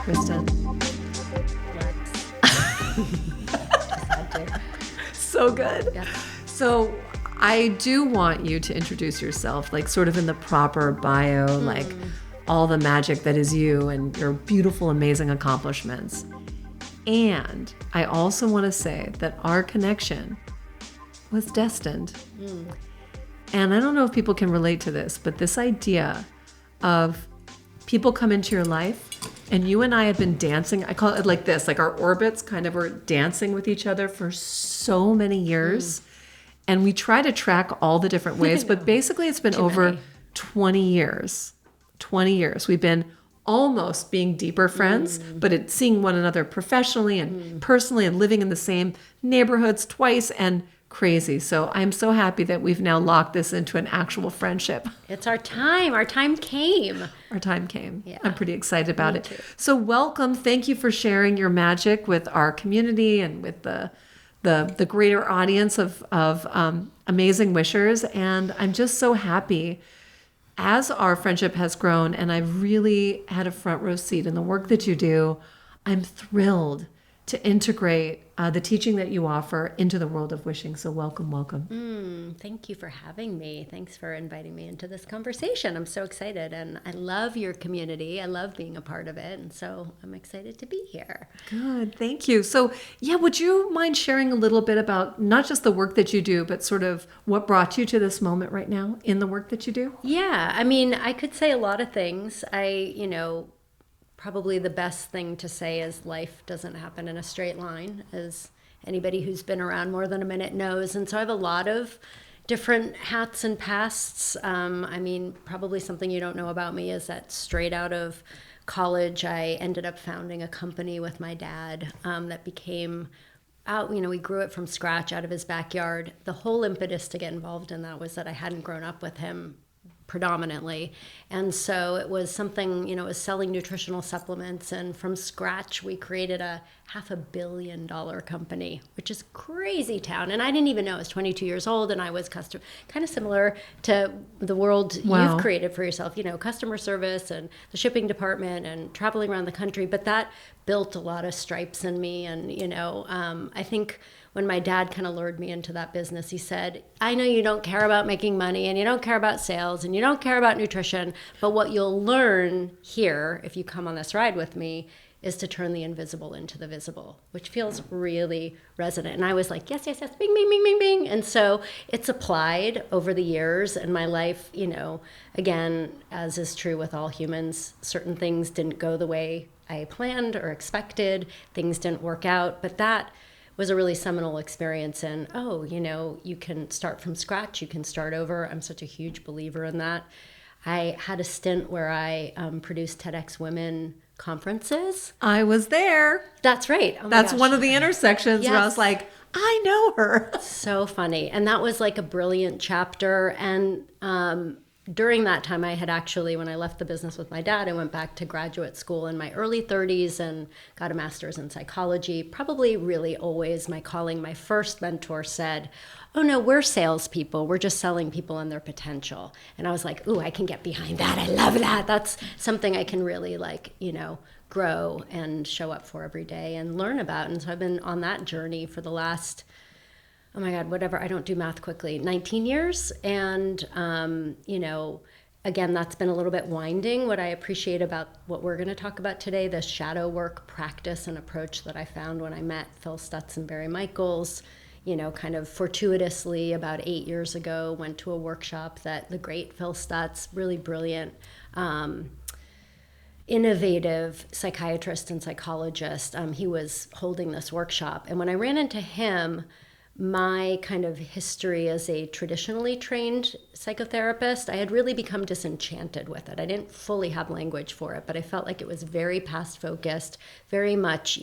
Kristan. So good. Yeah. So I do want you to introduce yourself, like sort of in the proper bio, like all the magic that is you and your beautiful, amazing accomplishments. And I also want to say that our connection was destined. And I don't know if people can relate to this, but this idea of people come into your life and you and I have been dancing. I call it like this, like our orbits kind of are dancing with each other for so many years. And we try to track all the different ways, but basically it's been over 20 years. 20 years. We've been almost being deeper friends, but it's seeing one another professionally and personally and living in the same neighborhoods twice and crazy. So I'm so happy that we've now locked this into an actual friendship. It's our time. Our time came. Our time came. Yeah. I'm pretty excited about it. too. So welcome. Thank you for sharing your magic with our community and with the greater audience of amazing wishers. And I'm just so happy as our friendship has grown and I've really had a front row seat in the work that you do. I'm thrilled to integrate the teaching that you offer into the world of wishing. So welcome. Thank you for having me. Thanks for inviting me into this conversation. I'm so excited, and I love your community. I love being a part of it, and so I'm excited to be here. Good. Thank you. So yeah, would you mind sharing a little bit about not just the work that you do, but sort of what brought you to this moment right now in the work that you do? Yeah, I mean, I could say a lot of things. Probably the best thing to say is life doesn't happen in a straight line, as anybody who's been around more than a minute knows. And so I have a lot of different hats and pasts. Probably something you don't know about me is that straight out of college, I ended up founding a company with my dad that became we grew it from scratch out of his backyard. The whole impetus to get involved in that was that I hadn't grown up with him predominantly. And so it was something, it was selling nutritional supplements. And from scratch, we created a $500 million company, which is crazy town. And I didn't even know. I was 22 years old and I was kind of similar to the world Wow. you've created for yourself, customer service and the shipping department and traveling around the country. But that built a lot of stripes in me. And, I think when my dad kind of lured me into that business, he said, I know you don't care about making money and you don't care about sales and you don't care about nutrition, but what you'll learn here, if you come on this ride with me, is to turn the invisible into the visible, which feels really resonant. And I was like, yes, bing, bing, bing, bing, bing. And so it's applied over the years in my life, again, as is true with all humans, certain things didn't go the way I planned or expected, things didn't work out, but that was a really seminal experience. And you can start from scratch, you can start over. I'm such a huge believer in that. I had a stint where I produced TEDxWomen conferences. I was there. That's right. Oh my That's gosh. one of the intersections where I was Yes. like, I know her. So funny. And that was like a brilliant chapter. And during that time, I had actually, when I left the business with my dad, I went back to graduate school in my early 30s and got a master's in psychology. Probably really always my calling. My first mentor said, oh no, we're salespeople. We're just selling people on their potential. And I was like, ooh, I can get behind that. I love that. That's something I can really grow and show up for every day and learn about. And so I've been on that journey for the last, oh my God, whatever, I don't do math quickly, 19 years. And, again, that's been a little bit winding. What I appreciate about what we're going to talk about today, the shadow work practice and approach that I found when I met Phil Stutz and Barry Michaels, kind of fortuitously about 8 years ago, went to a workshop that the great Phil Stutz, really brilliant, innovative psychiatrist and psychologist, he was holding this workshop. And when I ran into him, my kind of history as a traditionally trained psychotherapist, I had really become disenchanted with it. I didn't fully have language for it, but I felt like it was very past focused, very much,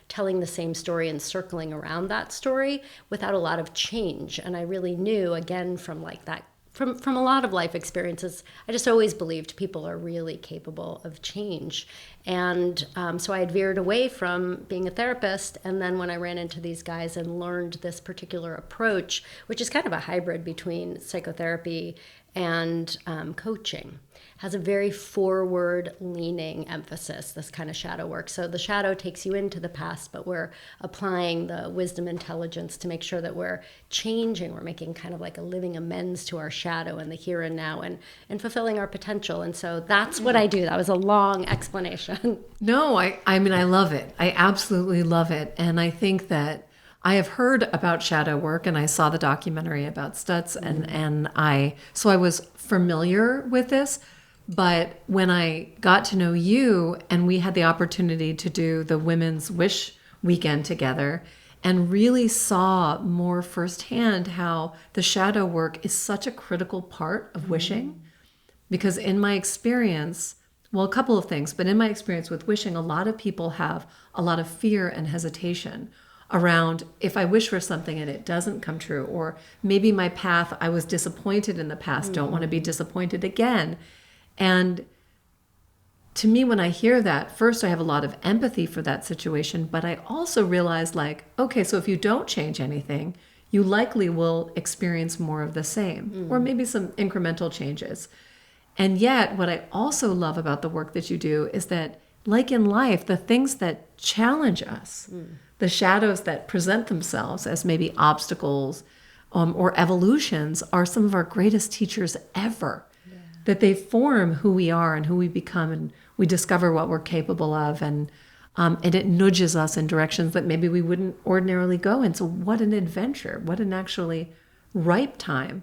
telling the same story and circling around that story without a lot of change. And I really knew, again, from a lot of life experiences, I just always believed people are really capable of change. And so I had veered away from being a therapist. And then when I ran into these guys and learned this particular approach, which is kind of a hybrid between psychotherapy and coaching, has a very forward-leaning emphasis, this kind of shadow work. So the shadow takes you into the past, but we're applying the wisdom intelligence to make sure that we're changing. We're making kind of like a living amends to our shadow in the here and now, and fulfilling our potential. And so that's what I do. That was a long explanation. No, I mean, I love it. I absolutely love it. And I think that I have heard about shadow work, and I saw the documentary about Stutz, and I was familiar with this. But when I got to know you and we had the opportunity to do the Women's Wish weekend together and really saw more firsthand how the shadow work is such a critical part of wishing, because in my experience, well, a couple of things, but in my experience with wishing, a lot of people have a lot of fear and hesitation around, if I wish for something and it doesn't come true, or maybe my path, I was disappointed in the past, don't want to be disappointed again. And to me, when I hear that, first, I have a lot of empathy for that situation, but I also realize, like, okay, so if you don't change anything, you likely will experience more of the same, or maybe some incremental changes. And yet, what I also love about the work that you do is that, like in life, the things that challenge us, the shadows that present themselves as maybe obstacles or evolutions, are some of our greatest teachers ever. That they form who we are and who we become, and we discover what we're capable of, and it nudges us in directions that maybe we wouldn't ordinarily go in. So what an adventure, what an actually ripe time.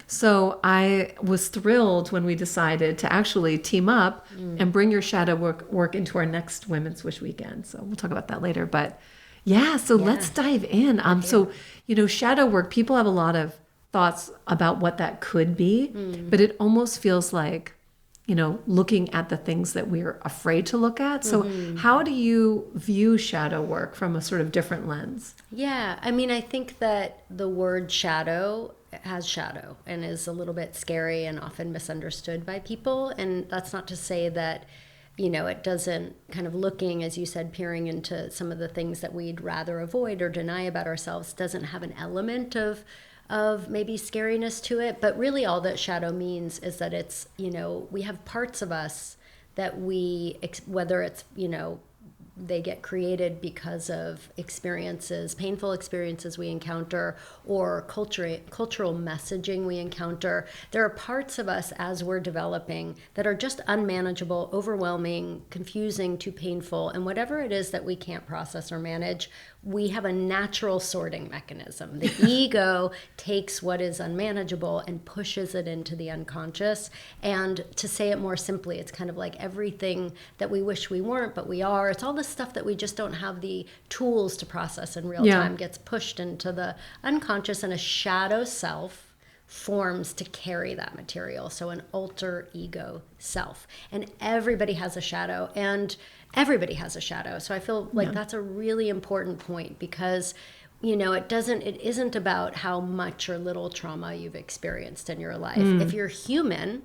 So I was thrilled when we decided to actually team up and bring your shadow work into our next Women's Wish weekend. So we'll talk about that later. But let's dive in. So, shadow work, people have a lot of thoughts about what that could be, but it almost feels like, looking at the things that we're afraid to look at. So how do you view shadow work from a sort of different lens? Yeah, I mean, I think that the word shadow has shadow and is a little bit scary and often misunderstood by people. And that's not to say that, it doesn't kind of looking, as you said, peering into some of the things that we'd rather avoid or deny about ourselves doesn't have an element of maybe scariness to it. But really all that shadow means is that it's, we have parts of us that whether it's, they get created because of experiences, painful experiences we encounter, or cultural messaging we encounter. There are parts of us as we're developing that are just unmanageable, overwhelming, confusing, too painful. And whatever it is that we can't process or manage, we have a natural sorting mechanism. The ego takes what is unmanageable and pushes it into the unconscious. And to say it more simply, it's kind of like everything that we wish we weren't, but we are. It's all the stuff that we just don't have the tools to process in real time gets pushed into the unconscious, and a shadow self forms to carry that material. So an alter ego self. And everybody has a shadow, and everybody has a shadow. So I feel like that's a really important point, because it isn't about how much or little trauma you've experienced in your life. If you're human,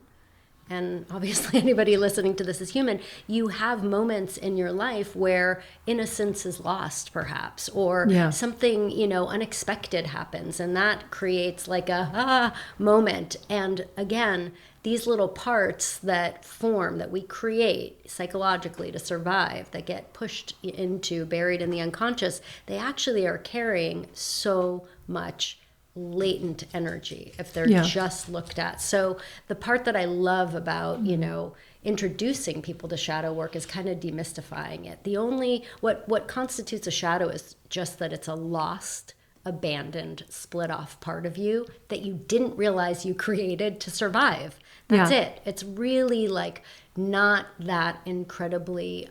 and obviously anybody listening to this is human, you have moments in your life where innocence is lost, perhaps, or something, unexpected happens, and that creates like a moment. And again, these little parts that form, that we create psychologically to survive, that get pushed into, buried in the unconscious, they actually are carrying so much latent energy if they're just looked at. So the part that I love about, introducing people to shadow work is kind of demystifying it. What constitutes a shadow is just that it's a lost, abandoned, split off part of you that you didn't realize you created to survive. That's it. It's really like not that incredibly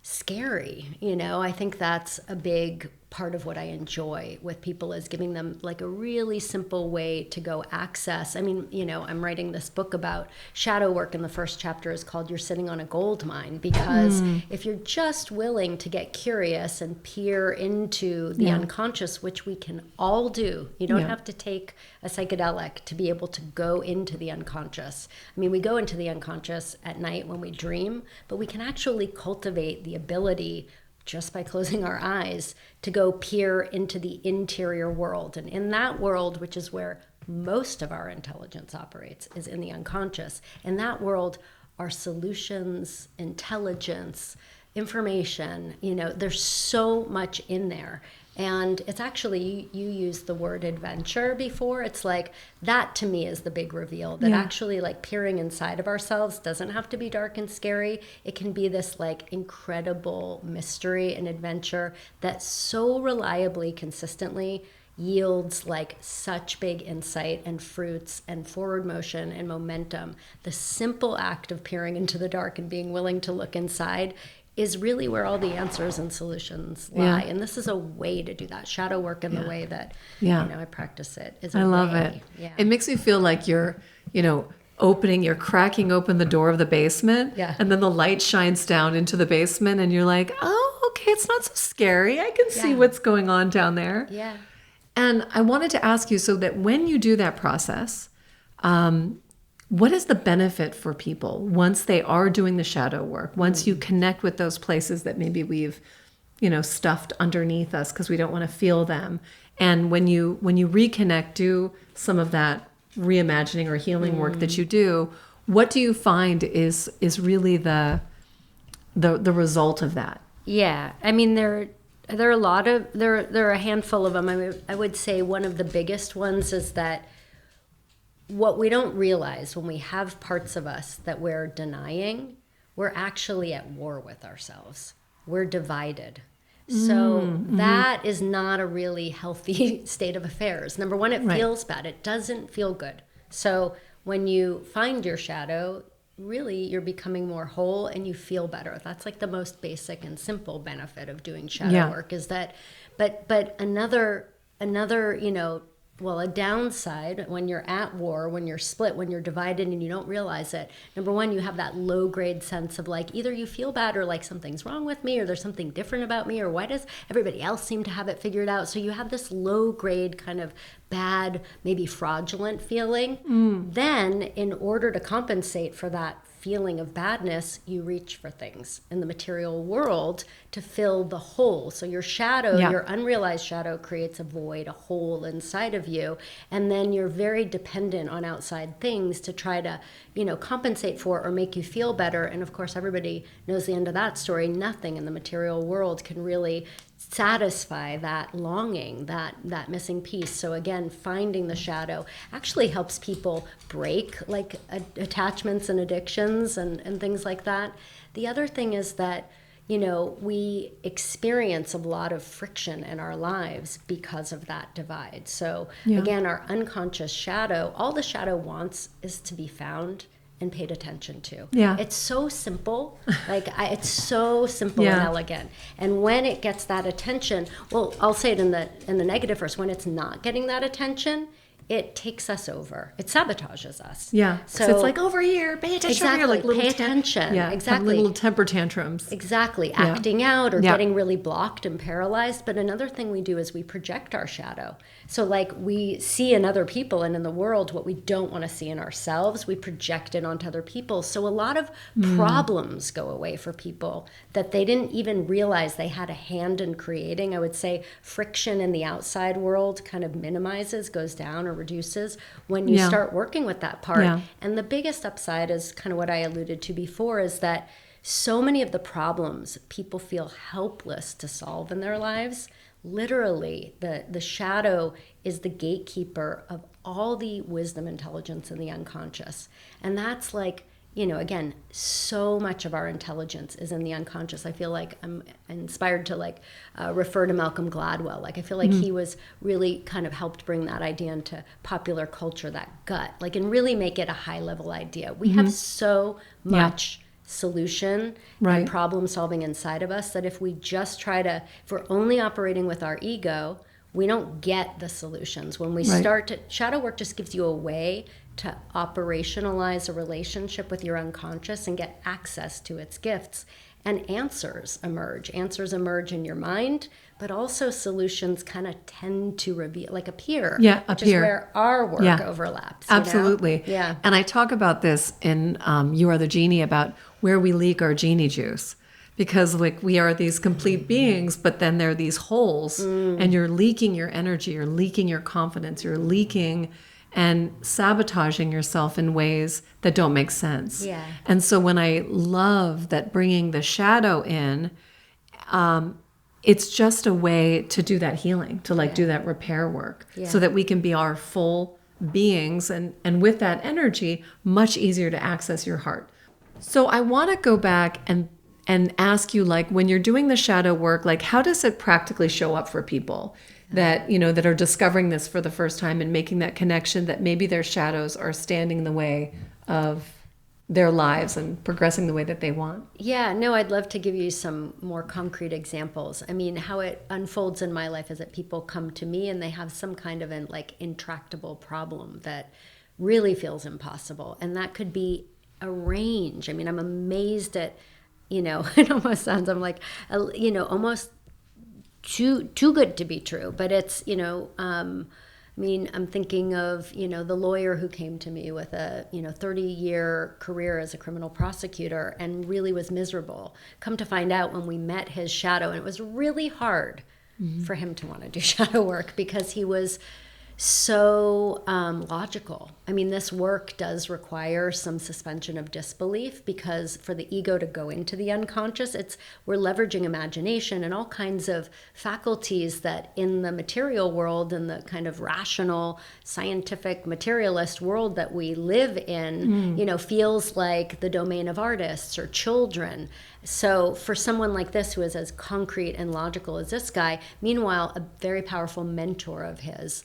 scary. I think that's a big part of what I enjoy with people is giving them like a really simple way to go access. I mean, I'm writing this book about shadow work, and the first chapter is called You're Sitting on a Gold Mine, because if you're just willing to get curious and peer into the unconscious, which we can all do, you don't have to take a psychedelic to be able to go into the unconscious. I mean, we go into the unconscious at night when we dream, but we can actually cultivate the ability just by closing our eyes to go peer into the interior world. And in that world, which is where most of our intelligence operates, is in the unconscious. In that world, our solutions, intelligence, information, there's so much in there. And it's actually, you used the word adventure before. It's like, that to me is the big reveal, that actually like peering inside of ourselves doesn't have to be dark and scary. It can be this like incredible mystery and adventure that so reliably, consistently yields like such big insight and fruits and forward motion and momentum. The simple act of peering into the dark and being willing to look inside is really where all the answers and solutions lie. And this is a way to do that. Shadow work in the way that I practice it is a way. I love it. Yeah. It makes me feel like you're cracking open the door of the basement, and then the light shines down into the basement, and you're like, oh, okay, it's not so scary. I can see what's going on down there. Yeah. And I wanted to ask you, so that when you do that process, what is the benefit for people once they are doing the shadow work, once you connect with those places that maybe we've, stuffed underneath us because we don't want to feel them? And when you reconnect, do some of that reimagining or healing work that you do, what do you find is really the result of that? Yeah. I mean, there are a handful of them. I mean, I would say one of the biggest ones is that what we don't realize when we have parts of us that we're denying, we're actually at war with ourselves. We're divided. So that is not a really healthy state of affairs. Number one, it feels bad. It doesn't feel good. So when you find your shadow, really you're becoming more whole and you feel better. That's like the most basic and simple benefit of doing shadow work is that, but another, a downside when you're at war, when you're split, when you're divided and you don't realize it. Number one, you have that low grade sense of like, either you feel bad or like something's wrong with me or there's something different about me or why does everybody else seem to have it figured out? So you have this low grade kind of bad, maybe fraudulent feeling. Then in order to compensate for that feeling of badness, you reach for things in the material world to fill the hole. So your shadow, your unrealized shadow creates a void, a hole inside of you. And then you're very dependent on outside things to try to, compensate for or make you feel better. And of course, everybody knows the end of that story. Nothing in the material world can really satisfy that longing, that missing piece. So again, finding the shadow actually helps people break like attachments and addictions and things like that. The other thing is that, we experience a lot of friction in our lives because of that divide. So again, our unconscious shadow, all the shadow wants is to be found and paid attention to. It's so simple. It's so simple and elegant. And when it gets that attention, well, I'll say it in the negative first. When it's not getting that attention, it takes us over. It sabotages us. Yeah. So it's like over here, pay attention. Exactly. Over here, like little pay attention. Exactly. Little temper tantrums. Exactly. Acting out or getting really blocked and paralyzed. But another thing we do is we project our shadow. So like we see in other people and in the world what we don't want to see in ourselves, we project it onto other people. So a lot of problems go away for people that they didn't even realize they had a hand in creating. I would say friction in the outside world kind of minimizes, goes down or reduces when you start working with that part. And the biggest upside is kind of what I alluded to before, is that so many of the problems people feel helpless to solve in their lives, literally the shadow is the gatekeeper of all the wisdom, intelligence in the unconscious. And that's like, again, so much of our intelligence is in the unconscious. I feel like I'm inspired to refer to Malcolm Gladwell. I feel like he was really kind of helped bring that idea into popular culture, that gut, and really make it a high level idea. We have so much solution Right. and problem solving inside of us, that if we just if we're only operating with our ego, we don't get the solutions. When we start to, shadow work just gives you a way to operationalize a relationship with your unconscious and get access to its gifts. And answers emerge. Answers emerge in your mind, but also solutions kind of tend to appear. Yeah, which appear. is where our work overlaps. Absolutely. Yeah. And I talk about this in You Are the Genie, about where we leak our genie juice. Because like we are these complete beings, but then there are these holes, and you're leaking your energy, you're leaking your confidence, you're leaking and sabotaging yourself in ways that don't make sense. Yeah. And so when I love that bringing the shadow in, it's just a way to do that healing, to like do that repair work, so that we can be our full beings, and with that energy, much easier to access your heart. So I want to go back and ask you, like, when you're doing the shadow work, like, how does it practically show up for people that, you know, that are discovering this for the first time and making that connection that maybe their shadows are standing in the way of their lives and progressing the way that they want? Yeah, no, I'd love to give you some more concrete examples. I mean, how it unfolds in my life is that people come to me and they have some kind of an intractable problem that really feels impossible. And that could be a range. I mean, I'm amazed at, it almost sounds, I'm like, almost too good to be true. But it's, I'm thinking of, the lawyer who came to me with a, 30-year career as a criminal prosecutor and really was miserable. Come to find out, when we met his shadow, and it was really hard for him to want to do shadow work because he was so logical. I mean, this work does require some suspension of disbelief, because for the ego to go into the unconscious, we're leveraging imagination and all kinds of faculties that in the material world and the kind of rational, scientific, materialist world that we live in, feels like the domain of artists or children. So for someone like this, who is as concrete and logical as this guy, meanwhile, a very powerful mentor of his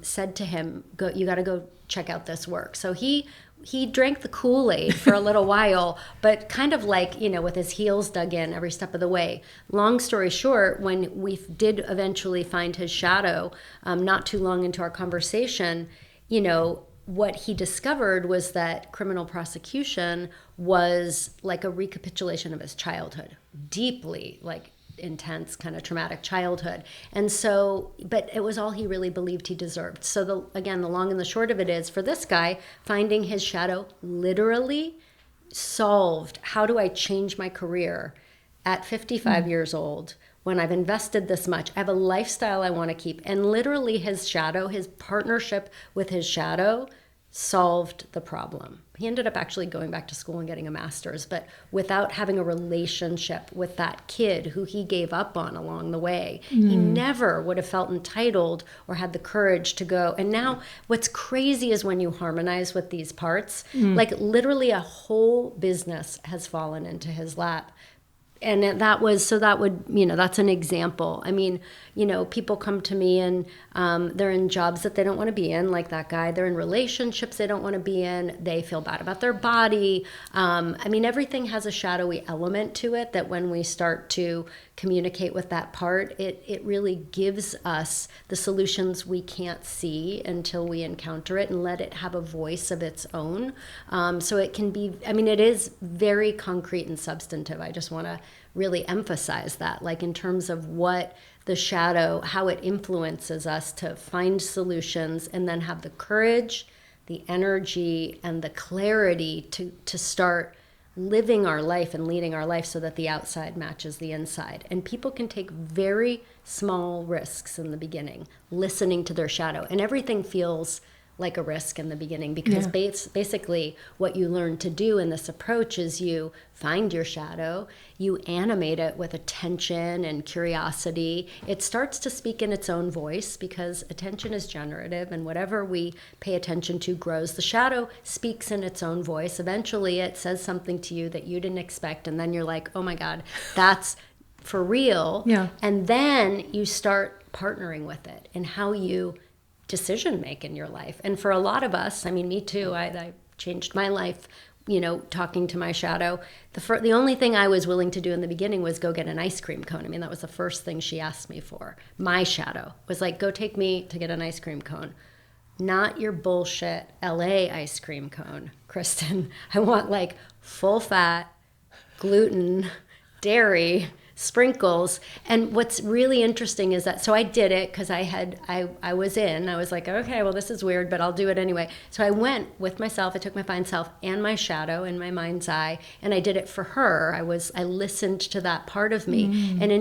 said to him, you got to go check out this work. So he drank the Kool-Aid for a little while, but kind of with his heels dug in every step of the way. Long story short, when we did eventually find his shadow, not too long into our conversation, what he discovered was that criminal prosecution was like a recapitulation of his childhood, deeply intense, kind of traumatic childhood. And so, but it was all he really believed he deserved. So the long and the short of it is, for this guy, finding his shadow literally solved, how do I change my career at 55 years old when I've invested this much? I have a lifestyle I want to keep. And literally his shadow, his partnership with his shadow, solved the problem. He ended up actually going back to school and getting a master's, but without having a relationship with that kid who he gave up on along the way, he never would have felt entitled or had the courage to go. And now what's crazy is when you harmonize with these parts, literally a whole business has fallen into his lap. And that's an example. I mean, people come to me and they're in jobs that they don't want to be in, like that guy. They're in relationships they don't want to be in. They feel bad about their body. Everything has a shadowy element to it that when we start to communicate with that part, it really gives us the solutions we can't see until we encounter it and let it have a voice of its own. So it can be, it is very concrete and substantive. I just want to really emphasize that, in terms of what the shadow, how it influences us to find solutions and then have the courage, the energy, and the clarity to start living our life and leading our life so that the outside matches the inside. And people can take very small risks in the beginning, listening to their shadow. And everything feels like a risk in the beginning, because basically what you learn to do in this approach is you find your shadow, you animate it with attention and curiosity. It starts to speak in its own voice, because attention is generative, and whatever we pay attention to grows. The shadow speaks in its own voice. Eventually it says something to you that you didn't expect, and then you're like, oh my God, that's for real. Yeah. And then you start partnering with it and how you decision make in your life. And for a lot of us, me too, I changed my life talking to my shadow, the only thing I was willing to do in the beginning was go get an ice cream cone. I mean, that was the first thing she asked me for. My shadow was like, go take me to get an ice cream cone. Not your bullshit LA ice cream cone, Kristan. I want like full fat, gluten, dairy, sprinkles. And what's really interesting is that, so I did it because I was like, okay, well, this is weird, but I'll do it anyway. So I went with myself, I took my fine self and my shadow in my mind's eye, and I did it for her. I listened to that part of me. And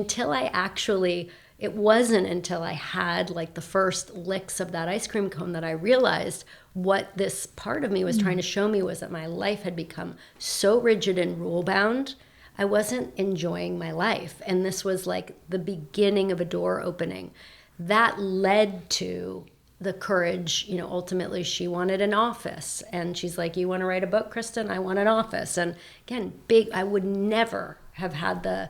it wasn't until I had like the first licks of that ice cream cone that I realized what this part of me was trying to show me was that my life had become so rigid and rule bound. I wasn't enjoying my life. And this was like the beginning of a door opening. That led to the courage. Ultimately she wanted an office. And she's like, you want to write a book, Kristan? I want an office. And again, I would never have had the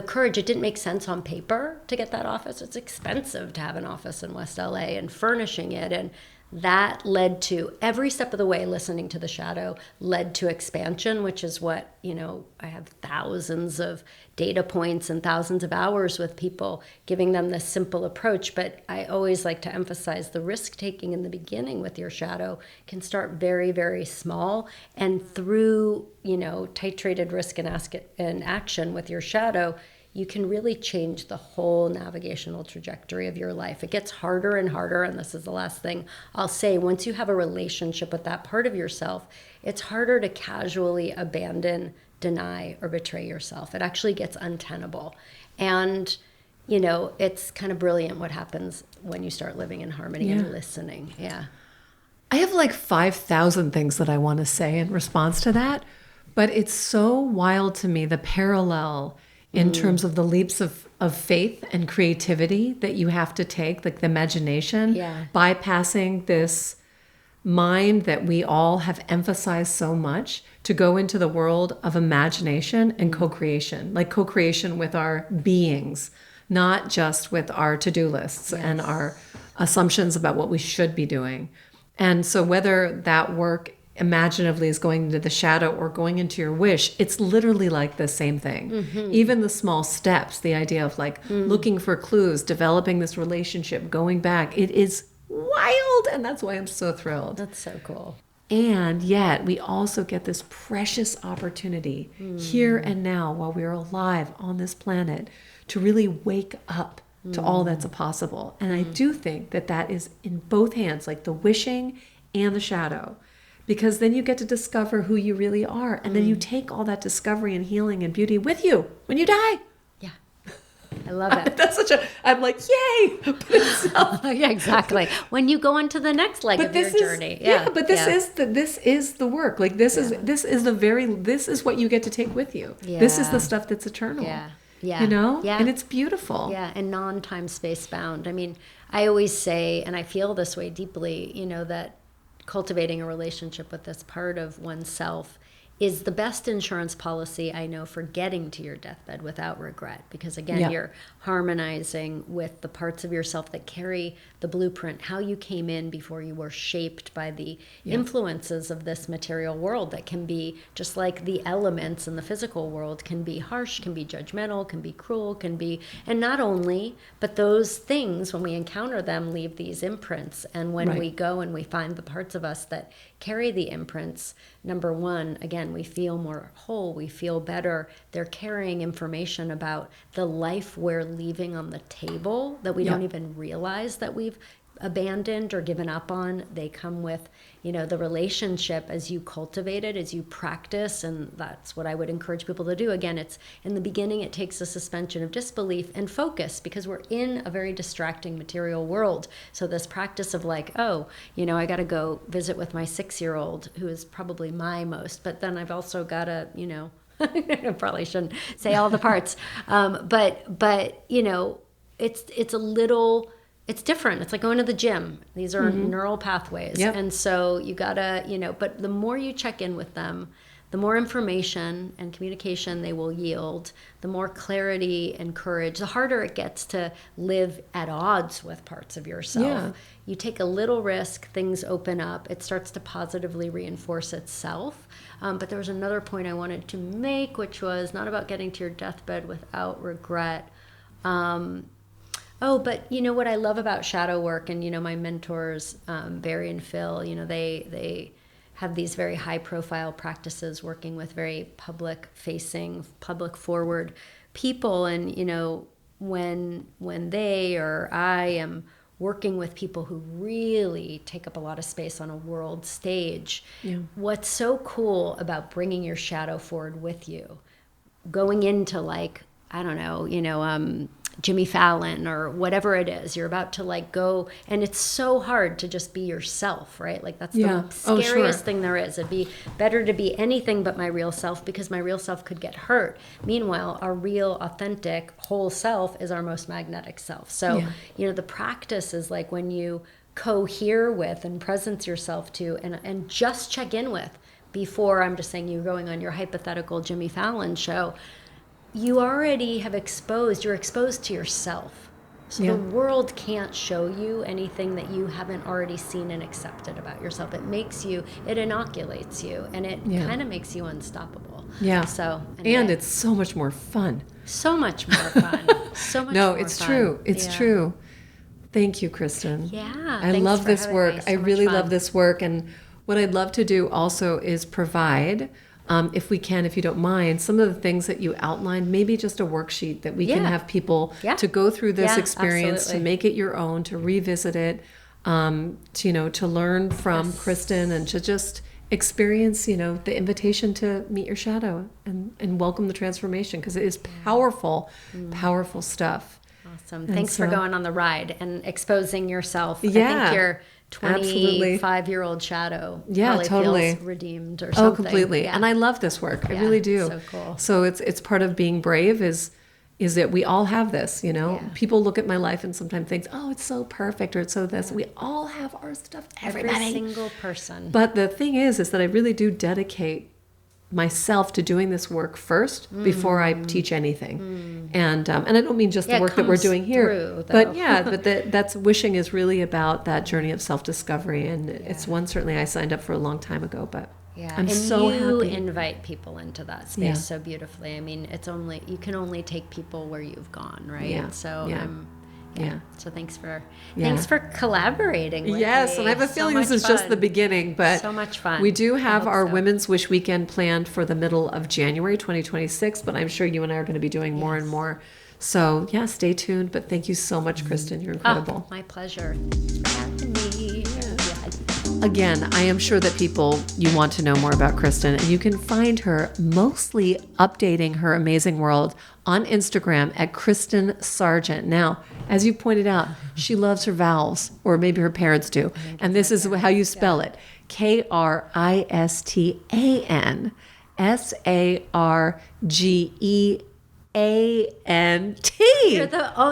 courage. It didn't make sense on paper to get that office. It's expensive to have an office in West LA and furnishing it. And that led to every step of the way, listening to the shadow led to expansion, which is what, I have thousands of data points and thousands of hours with people giving them this simple approach. But I always like to emphasize the risk taking in the beginning with your shadow can start very, very small. And through, titrated risk and action with your shadow, you can really change the whole navigational trajectory of your life. It gets harder and harder, and this is the last thing I'll say. Once you have a relationship with that part of yourself, it's harder to casually abandon, deny, or betray yourself. It actually gets untenable. And, it's kind of brilliant what happens when you start living in harmony and listening. Yeah. I have like 5,000 things that I want to say in response to that, but it's so wild to me, the parallel in terms of the leaps of faith and creativity that you have to take, like the imagination, bypassing this mind that we all have emphasized so much to go into the world of imagination and co-creation, like co-creation with our beings, not just with our to-do lists and our assumptions about what we should be doing. And so whether that work imaginatively is going into the shadow or going into your wish, it's literally like the same thing. Even the small steps, the idea of like looking for clues, developing this relationship, going back, it is wild. And that's why I'm so thrilled. That's so cool. And yet we also get this precious opportunity here and now while we're alive on this planet to really wake up to all that's possible. And I do think that is in both hands, like the wishing and the shadow. Because then you get to discover who you really are. And then you take all that discovery and healing and beauty with you when you die. Yeah. I love it. I'm like, yay. Yeah, exactly. When you go into the next leg of your journey. This is the work. Like this is what you get to take with you. Yeah. This is the stuff that's eternal. Yeah. Yeah. And it's beautiful. Yeah. And non-time space bound. I mean, I always say, and I feel this way deeply, that cultivating a relationship with this part of oneself is the best insurance policy I know for getting to your deathbed without regret. Because again, you're harmonizing with the parts of yourself that carry the blueprint, how you came in before you were shaped by the influences of this material world that can be just like the elements in the physical world, can be harsh, can be judgmental, can be cruel, and not only, but those things, when we encounter them, leave these imprints. And when we go and we find the parts of us that carry the imprints, number one, again, we feel more whole, we feel better. They're carrying information about the life we're leaving on the table that we don't even realize that we've abandoned or given up on. They come with, the relationship as you cultivate it, as you practice, and that's what I would encourage people to do. Again, it's in the beginning, it takes a suspension of disbelief and focus because we're in a very distracting material world. So this practice of like, I got to go visit with my 6-year-old who is probably my most, but then I've also got to, I probably shouldn't say all the parts, but it's a little. It's different. It's like going to the gym. These are neural pathways. Yep. And so you gotta, but the more you check in with them, the more information and communication they will yield, the more clarity and courage, the harder it gets to live at odds with parts of yourself. Yeah. You take a little risk, things open up, it starts to positively reinforce itself. But there was another point I wanted to make, which was not about getting to your deathbed without regret. But you know what I love about shadow work, and you know my mentors, Barry and Phil, you know they have these very high profile practices working with very public facing, public forward people. And you know when they or I am working with people who really take up a lot of space on a world stage, what's so cool about bringing your shadow forward with you, going into like, I don't know, Jimmy Fallon or whatever it is, you're about to like go, and it's so hard to just be yourself, right? Like that's the scariest thing there is. It'd be better to be anything but my real self, because my real self could get hurt. Meanwhile, our real, authentic, whole self is our most magnetic self. So, the practice is like when you cohere with and presence yourself to and just check in with, before I'm just saying you're going on your hypothetical Jimmy Fallon show, you already have you're exposed to yourself. So the world can't show you anything that you haven't already seen and accepted about yourself. It inoculates you, and it kind of makes you unstoppable. Yeah. So, and it's so much more fun. So much more fun. So much more it's fun. True. It's true. Thank you, Kristan. Yeah. I love this work. I really love this work. And what I'd love to do also is provide, if we can, if you don't mind, some of the things that you outlined, maybe just a worksheet that we can have people to go through this experience, to make it your own, to revisit it, to learn from Kristan, and to just experience, the invitation to meet your shadow and welcome the transformation, because it is powerful, powerful stuff. Awesome. And thanks for going on the ride and exposing yourself. I think you're 25-year-old shadow feels redeemed or something. Oh, completely. And I love this work. I really do. So cool. So it's part of being brave is that we all have this, People look at my life and sometimes think, oh, it's so perfect, or it's so this. We all have our stuff. Every single person. But the thing is that I really do dedicate myself to doing this work first before I teach anything. And I don't mean just the work that we're doing here, but that's wishing is really about that journey of self-discovery, and it's one certainly I signed up for a long time ago, but I'm so happy. You invite people into that space so beautifully. I mean, you can only take people where you've gone, right? So so thanks for collaborating with me. And I have a feeling this is just the beginning, but so much fun. We do have our Women's Wish Weekend planned for the middle of January 2026, but I'm sure you and I are going to be doing more and more. So stay tuned, but thank you so much, Kristan. You're incredible. My pleasure. Thanks for having me. Again, I am sure that you want to know more about Kristan, and you can find her mostly updating her amazing world on Instagram at Kristan Sargeant. Now, as you pointed out, she loves her vowels, or maybe her parents do. And this is how you spell it. KRISTAN SARGEANT.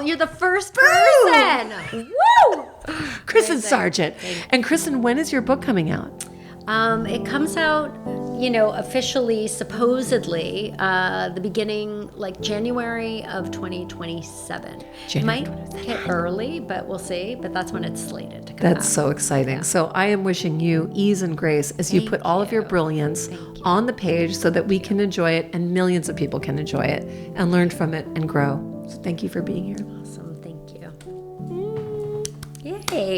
You're the first person. Woo! Kristan Sargeant. And Kristan, when is your book coming out? It comes out, officially, supposedly, the beginning, like January of 2027. It might hit early, but we'll see. But that's when it's slated to come out. That's so exciting. Yeah. So I am wishing you ease and grace as you put all of your brilliance on the page so that we can enjoy it and millions of people can enjoy it and learn from it and grow. So thank you for being here. Awesome. Thank you. Yay.